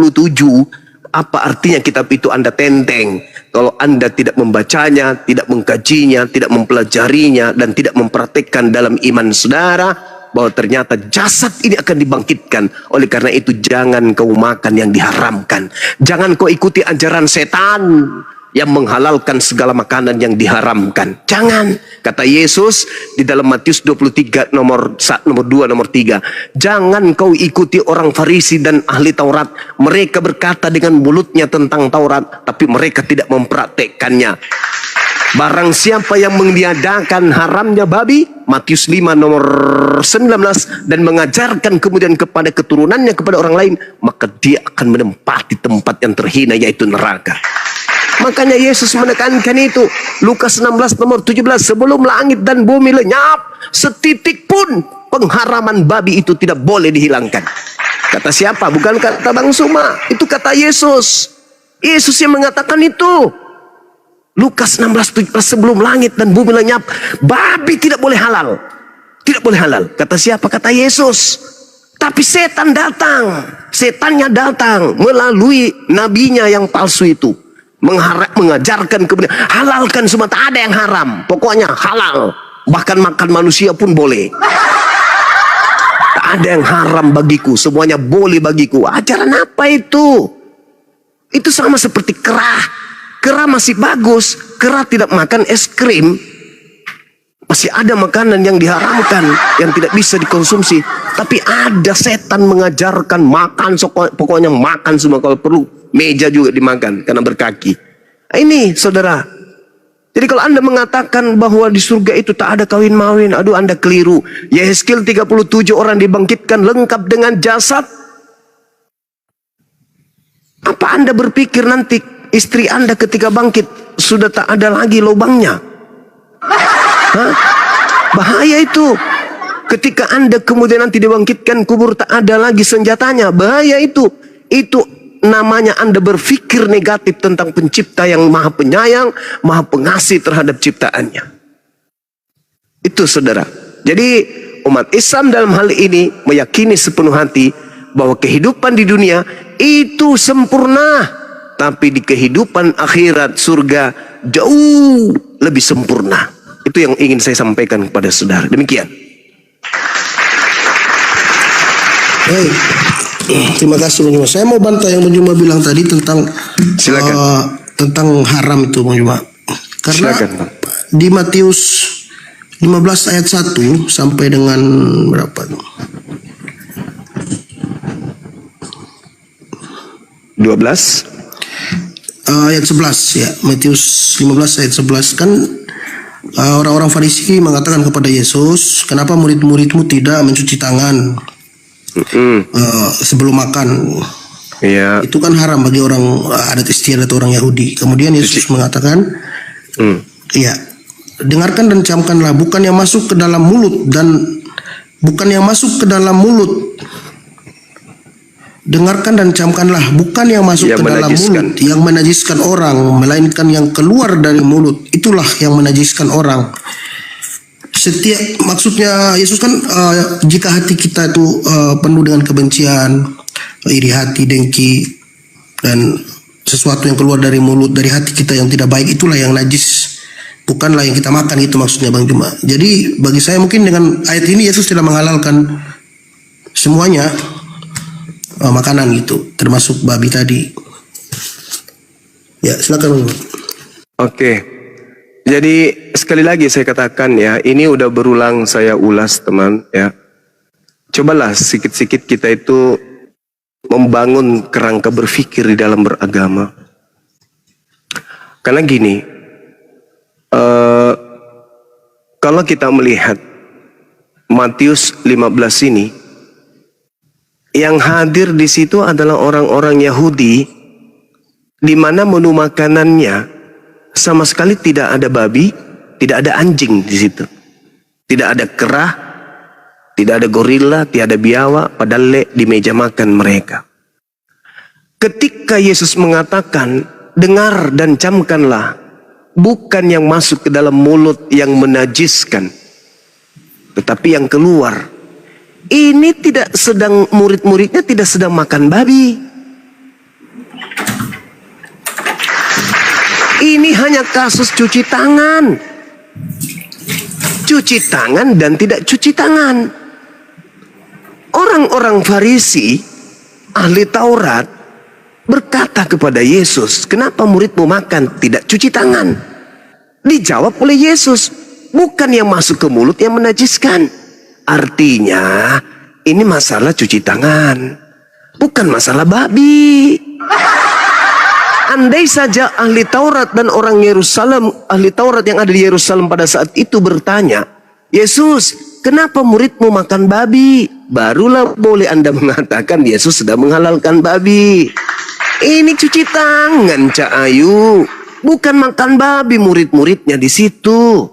apa artinya kitab itu Anda tenteng kalau Anda tidak membacanya, tidak mengkajinya, tidak mempelajarinya, dan tidak mempraktekkan dalam iman saudara bahwa ternyata jasad ini akan dibangkitkan. Oleh karena itu jangan kau makan yang diharamkan, jangan kau ikuti ajaran setan yang menghalalkan segala makanan yang diharamkan. Jangan. Kata Yesus di dalam Matius 23 nomor 2 nomor 3. Jangan kau ikuti orang Farisi dan ahli Taurat. Mereka berkata dengan mulutnya tentang Taurat, tapi mereka tidak mempraktekkannya. Barang siapa yang meniadakan haramnya babi, Matius 5 nomor 19, dan mengajarkan kemudian kepada keturunannya, kepada orang lain, maka dia akan menempati tempat yang terhina, yaitu neraka. Makanya Yesus menekankan itu. Lukas 16 nomor 17, sebelum langit dan bumi lenyap, setitik pun pengharaman babi itu tidak boleh dihilangkan. Kata siapa? Bukan kata Bang Suma. Itu kata Yesus. Yesus yang mengatakan itu. Lukas 16:17, sebelum langit dan bumi lenyap, babi tidak boleh halal. Tidak boleh halal. Kata siapa? Kata Yesus. Tapi setan datang. Setannya datang melalui nabinya yang palsu itu. Mengajarkan kemudian halalkan semua, tak ada yang haram. Pokoknya halal. Bahkan makan manusia pun boleh. Tak ada yang haram bagiku. Semuanya boleh bagiku. Ajaran apa itu? Itu sama seperti kera. Kera masih bagus, kera tidak makan es krim. Masih ada makanan yang diharamkan, yang tidak bisa dikonsumsi. Tapi ada setan mengajarkan makan, pokoknya makan semua kalau perlu. Meja juga dimakan karena berkaki. Nah, ini saudara. Jadi kalau Anda mengatakan bahwa di surga itu tak ada kawin mawin, aduh Anda keliru. Yehezkiel 37 orang dibangkitkan lengkap dengan jasad. Apa Anda berpikir nanti istri Anda ketika bangkit sudah tak ada lagi lubangnya? Hah? Bahaya itu. Ketika Anda kemudian nanti dibangkitkan kubur tak ada lagi senjatanya, bahaya itu. Itu namanya Anda berpikir negatif tentang pencipta yang maha penyayang, maha pengasih terhadap ciptaannya. Itu saudara. Jadi umat Islam dalam hal ini meyakini sepenuh hati bahwa kehidupan di dunia itu sempurna, tapi di kehidupan akhirat surga jauh lebih sempurna. Itu yang ingin saya sampaikan kepada saudara. Demikian. Baik. Terima kasih Bang Juma. Saya mau bantah yang Bang Juma bilang tadi tentang tentang haram itu Bang Juma. Karena Silakan, Bang. Di Matius 15 ayat 1 sampai dengan berapa tuh? 12 ayat 11 ya. Matius 15 ayat 11 kan orang-orang Farisi mengatakan kepada Yesus, "Kenapa murid-muridmu tidak mencuci tangan sebelum makan?" Ya. Itu kan haram bagi orang adat istiadat orang Yahudi. Kemudian Yesus mengatakan, "Iya, dengarkan dan camkanlah, bukan yang masuk ke dalam mulut dan bukan yang masuk ke dalam mulut. Dengarkan dan camkanlah, bukan yang masuk ke dalam mulut yang menajiskan orang, melainkan yang keluar dari mulut. Itulah yang menajiskan orang." Maksudnya Yesus kan jika hati kita itu penuh dengan kebencian, iri hati, dengki, dan sesuatu yang keluar dari mulut, dari hati kita yang tidak baik, itulah yang najis. Bukanlah yang kita makan, itu maksudnya Bang Juma. Jadi bagi saya mungkin dengan ayat ini Yesus tidak menghalalkan semuanya makanan gitu, termasuk babi tadi. Ya, silakan Bang Juma. Oke. Jadi sekali lagi saya katakan ya, ini udah berulang saya ulas teman ya. Cobalah sikit-sikit kita itu membangun kerangka berpikir di dalam beragama. Karena gini, kalau kita melihat Matius 15 ini, yang hadir di situ adalah orang-orang Yahudi, di mana menu makanannya sama sekali tidak ada babi, tidak ada anjing di situ, tidak ada kera, tidak ada gorila, tidak ada biawak, padahal di meja makan mereka. Ketika Yesus mengatakan, dengar dan camkanlah, bukan yang masuk ke dalam mulut yang menajiskan, tetapi yang keluar. Ini tidak sedang, murid-muridnya tidak sedang makan babi. Ini hanya kasus cuci tangan. Cuci tangan dan tidak cuci tangan. Orang-orang Farisi, ahli Taurat, berkata kepada Yesus, "Kenapa muridmu makan tidak cuci tangan?" Dijawab oleh Yesus, "Bukan yang masuk ke mulut yang menajiskan." Artinya, ini masalah cuci tangan, bukan masalah babi. Andai saja ahli Taurat dan orang Yerusalem, ahli Taurat yang ada di Yerusalem pada saat itu bertanya, "Yesus, kenapa muridmu makan babi?" Barulah boleh Anda mengatakan Yesus sudah menghalalkan babi. Ini cuci tangan, Cak Ayu, bukan makan babi murid-muridnya di situ.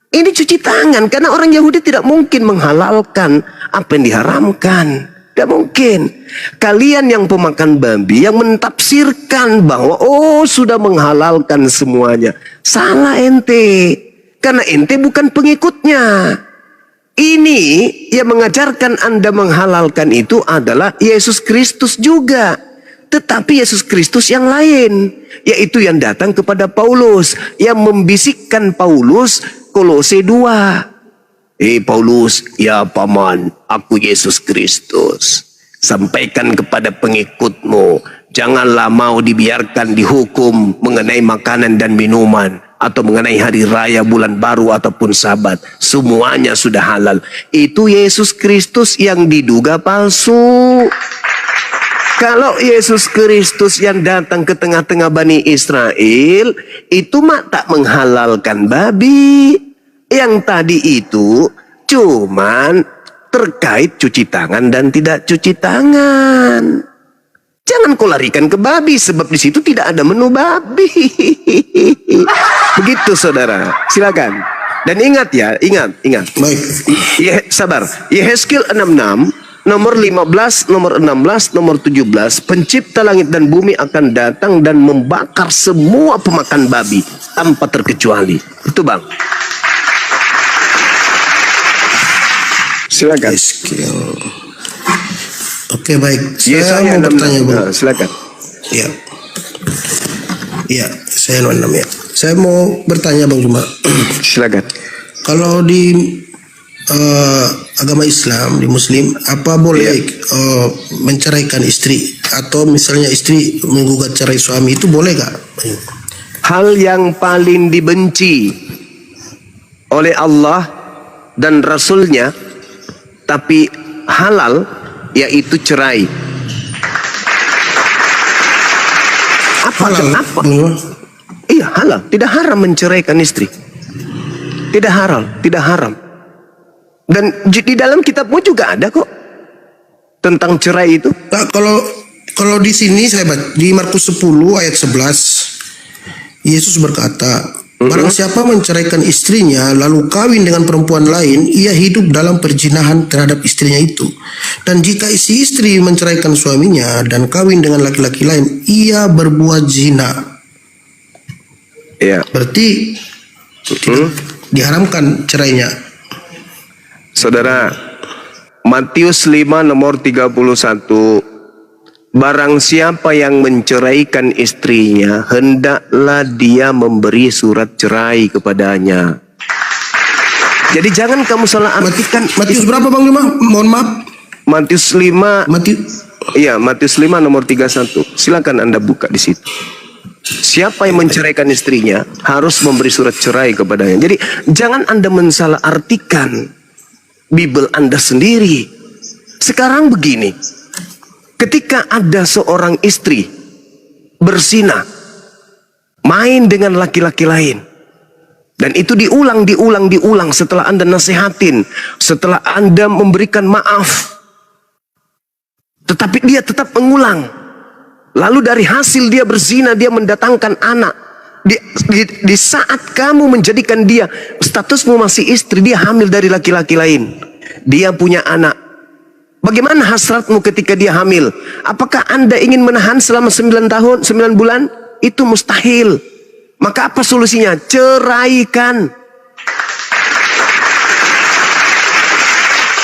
Ini cuci tangan, karena orang Yahudi tidak mungkin menghalalkan apa yang diharamkan. Tidak mungkin. Kalian yang pemakan babi yang mentafsirkan bahwa sudah menghalalkan semuanya. Salah ente. Karena ente bukan pengikutnya. Ini yang mengajarkan Anda menghalalkan itu adalah Yesus Kristus juga. Tetapi Yesus Kristus yang lain. Yaitu yang datang kepada Paulus. Yang membisikkan Paulus Kolose 2. Paulus, ya paman, aku Yesus Kristus. Sampaikan kepada pengikutmu, janganlah mau dibiarkan dihukum mengenai makanan dan minuman, atau mengenai hari raya, bulan baru, ataupun sabat. Semuanya sudah halal. Itu Yesus Kristus yang diduga palsu. Kalau Yesus Kristus yang datang ke tengah-tengah Bani Israel, itu mak tak menghalalkan babi. Yang tadi itu cuman terkait cuci tangan dan tidak cuci tangan. Jangan kau larikan ke babi, sebab di situ tidak ada menu babi. Begitu saudara, silakan. Dan ingat ya, ingat. Baik. Sabar. Yehezkiel 66, nomor 15, nomor 16, nomor 17, pencipta langit dan bumi akan datang dan membakar semua pemakan babi tanpa terkecuali. Itu bang. Silakan. Oke, baik. Saya mau bertanya, Bang. Nah, silakan. Iya. Iya, saya 66 ya. Saya mau bertanya, Bang Juma. Silakan. Kalau di agama Islam, di Muslim, apa boleh menceraikan istri, atau misalnya istri menggugat cerai suami, itu boleh gak? Hal yang paling dibenci oleh Allah dan Rasulnya, tapi halal, yaitu cerai. Halal. Kenapa? Iya, halal. Tidak haram menceraikan istri. Tidak haram. Dan di dalam kitabmu juga ada kok tentang cerai itu. Nah, kalau di sini saya baca di Markus 10 ayat 11, Yesus berkata, barang siapa menceraikan istrinya lalu kawin dengan perempuan lain, ia hidup dalam perzinahan terhadap istrinya itu. Dan jika si istri menceraikan suaminya dan kawin dengan laki-laki lain, ia berbuat zina. Ya. Berarti diharamkan cerainya. Saudara, Matius 5 nomor 31. Barang siapa yang menceraikan istrinya, hendaklah dia memberi surat cerai kepadanya. Jadi jangan kamu salah artikan. Matius berapa Bang Juma? Mohon maaf. Matius 5. Iya, Matius 5 nomor 31. Silakan Anda buka di situ. Siapa yang menceraikan istrinya harus memberi surat cerai kepadanya. Jadi jangan Anda mensalah artikan Bible Anda sendiri. Sekarang begini. Ketika ada seorang istri berzina, main dengan laki-laki lain, dan itu diulang setelah Anda nasihatin, setelah Anda memberikan maaf, tetapi dia tetap mengulang. Lalu dari hasil dia berzina, dia mendatangkan anak. Di saat kamu menjadikan dia, statusmu masih istri, dia hamil dari laki-laki lain, dia punya anak. Bagaimana hasratmu ketika dia hamil? Apakah Anda ingin menahan selama 9 tahun, 9 bulan? Itu mustahil. Maka apa solusinya? Ceraikan.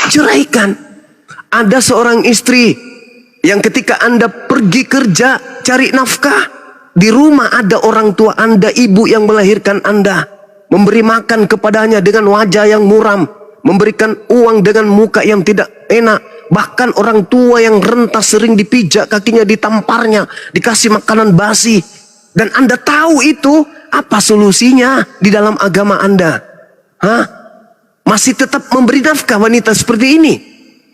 Ceraikan. Ada seorang istri yang ketika Anda pergi kerja, cari nafkah, di rumah ada orang tua Anda, ibu yang melahirkan Anda, memberi makan kepadanya dengan wajah yang muram, memberikan uang dengan muka yang tidak enak. Bahkan orang tua yang renta sering dipijak kakinya, ditamparnya, dikasih makanan basi. Dan Anda tahu itu, apa solusinya di dalam agama Anda? Hah? Masih tetap memberi nafkah wanita seperti ini?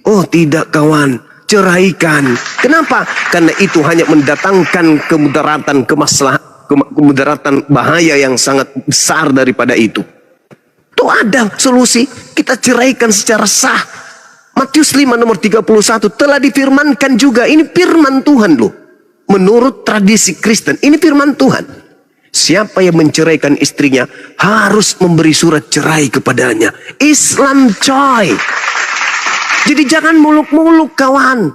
Oh tidak kawan, ceraikan. Kenapa? Karena itu hanya mendatangkan kemudaratan, kemudaratan bahaya yang sangat besar daripada itu. Tuh ada solusi, kita ceraikan secara sah. Matius 5 nomor 31 telah difirmankan juga. Ini firman Tuhan loh. Menurut tradisi Kristen, ini firman Tuhan. Siapa yang menceraikan istrinya harus memberi surat cerai kepadanya. Islam coy. Jadi jangan muluk-muluk kawan.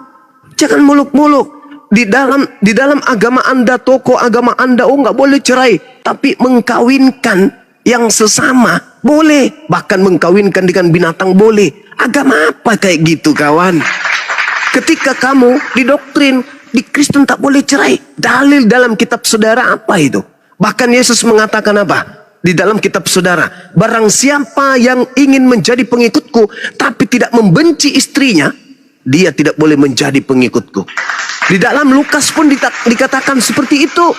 Jangan muluk-muluk. Di dalam agama Anda, tokoh agama Anda, nggak boleh cerai. Tapi mengkawinkan yang sesama boleh. Bahkan mengkawinkan dengan binatang boleh. Agama apa kayak gitu kawan? Ketika kamu didoktrin, di Kristen tak boleh cerai. Dalil dalam kitab saudara apa itu? Bahkan Yesus mengatakan apa? Di dalam kitab saudara, barang siapa yang ingin menjadi pengikutku tapi tidak membenci istrinya, dia tidak boleh menjadi pengikutku. Di dalam Lukas pun dikatakan seperti itu.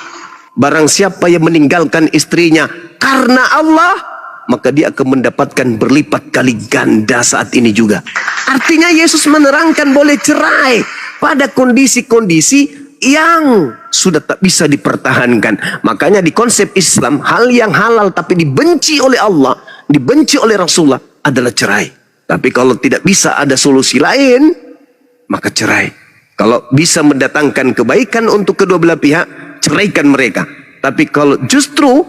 Barang siapa yang meninggalkan istrinya karena Allah, maka dia akan mendapatkan berlipat kali ganda saat ini juga. Artinya Yesus menerangkan boleh cerai pada kondisi-kondisi yang sudah tak bisa dipertahankan. Makanya di konsep Islam, hal yang halal tapi dibenci oleh Allah, dibenci oleh Rasulullah adalah cerai. Tapi kalau tidak bisa ada solusi lain, maka cerai. Kalau bisa mendatangkan kebaikan untuk kedua belah pihak, ceraikan mereka. Tapi kalau justru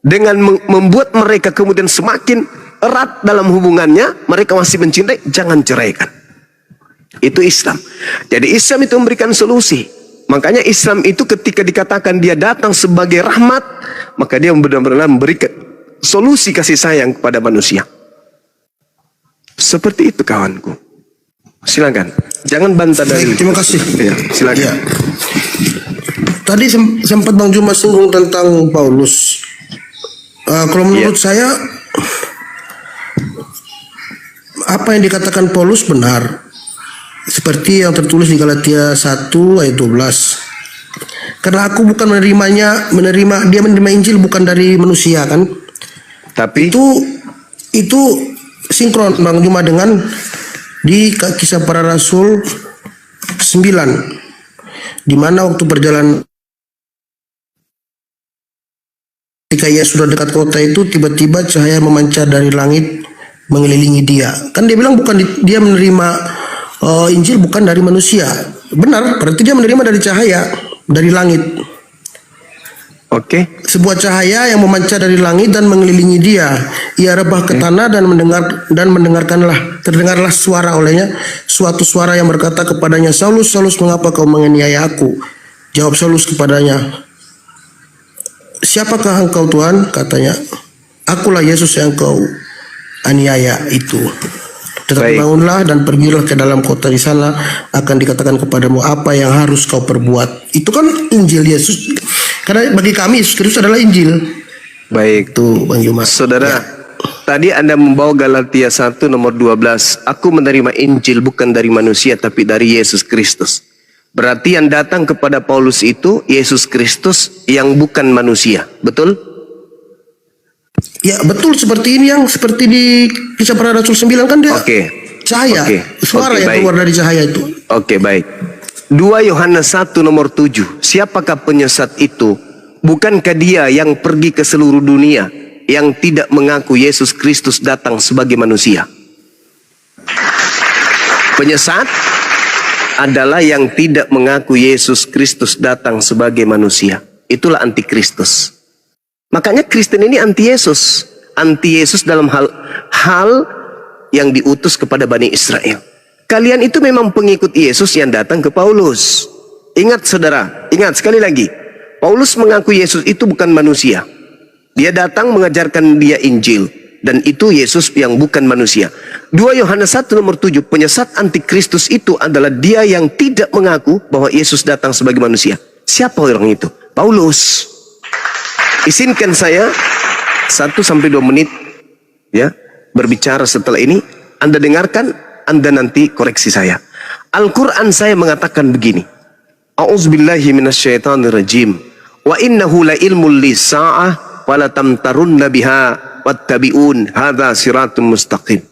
dengan membuat mereka kemudian semakin erat dalam hubungannya, mereka masih mencintai, jangan ceraikan. Itu Islam. Jadi Islam itu memberikan solusi. Makanya Islam itu ketika dikatakan dia datang sebagai rahmat, maka dia benar-benar memberikan solusi kasih sayang kepada manusia. Seperti itu kawanku. Silakan. Jangan bantah dari. Baik, terima kasih. Ya, silakan. Ya. Tadi sempat Bang Juma singgung tentang Paulus. Kalau menurut saya, apa yang dikatakan Paulus benar. Seperti yang tertulis di Galatia 1 ayat 12. Karena aku bukan dia menerima Injil bukan dari manusia kan. Tapi itu sinkron Bang Juma dengan di Kisah Para Rasul 9, di mana waktu perjalanan ketika ia sudah dekat kota itu, tiba-tiba cahaya memancar dari langit mengelilingi dia. Kan dia bilang bukan dia menerima Injil bukan dari manusia. Benar, berarti dia menerima dari cahaya dari langit. Oke. Sebuah cahaya yang memancar dari langit dan mengelilingi dia. Ia rebah ke tanah dan mendengarkanlah. Terdengarlah suara olehnya, suatu suara yang berkata kepadanya, Saulus, Saulus, mengapa kau menganiaya aku? Jawab Saulus kepadanya, siapakah engkau Tuhan? Katanya, akulah Yesus yang kau aniaya itu. Tetapi bangunlah dan pergilah ke dalam kota, di sana akan dikatakan kepadamu apa yang harus kau perbuat. Itu kan Injil Yesus. Karena bagi kami Yesus Kristus adalah Injil. Baik. Tuh Bang Yuma. Saudara, tadi Anda membawa Galatia 1 nomor 12. Aku menerima Injil bukan dari manusia tapi dari Yesus Kristus. Berarti yang datang kepada Paulus itu Yesus Kristus yang bukan manusia. Betul? Ya betul, seperti ini yang seperti di Kisah Para Rasul 9 kan dia cahaya, suara yang keluar dari cahaya itu. Oke, baik. 2 Yohanes 1 nomor 7. Siapakah penyesat itu? Bukankah dia yang pergi ke seluruh dunia yang tidak mengaku Yesus Kristus datang sebagai manusia? Penyesat adalah yang tidak mengaku Yesus Kristus datang sebagai manusia. Itulah antikristus. Makanya Kristen ini anti Yesus. Anti Yesus dalam hal yang diutus kepada Bani Israel. Kalian itu memang pengikut Yesus yang datang ke Paulus. Ingat saudara, ingat sekali lagi. Paulus mengaku Yesus itu bukan manusia. Dia datang mengajarkan dia Injil. Dan itu Yesus yang bukan manusia. 2 Yohanes 1 nomor 7. Penyesat antikristus itu adalah dia yang tidak mengaku bahwa Yesus datang sebagai manusia. Siapa orang itu? Paulus. Izinkan saya 1-2 menit ya berbicara setelah ini. Anda dengarkan, Anda nanti koreksi saya. Al-Quran saya mengatakan begini. A'udzubillahi minasyaitonirrajim. Wa innahu la ilmul lisa'ah wala tamtarunna biha wattabi'un hadza siratun mustaqim.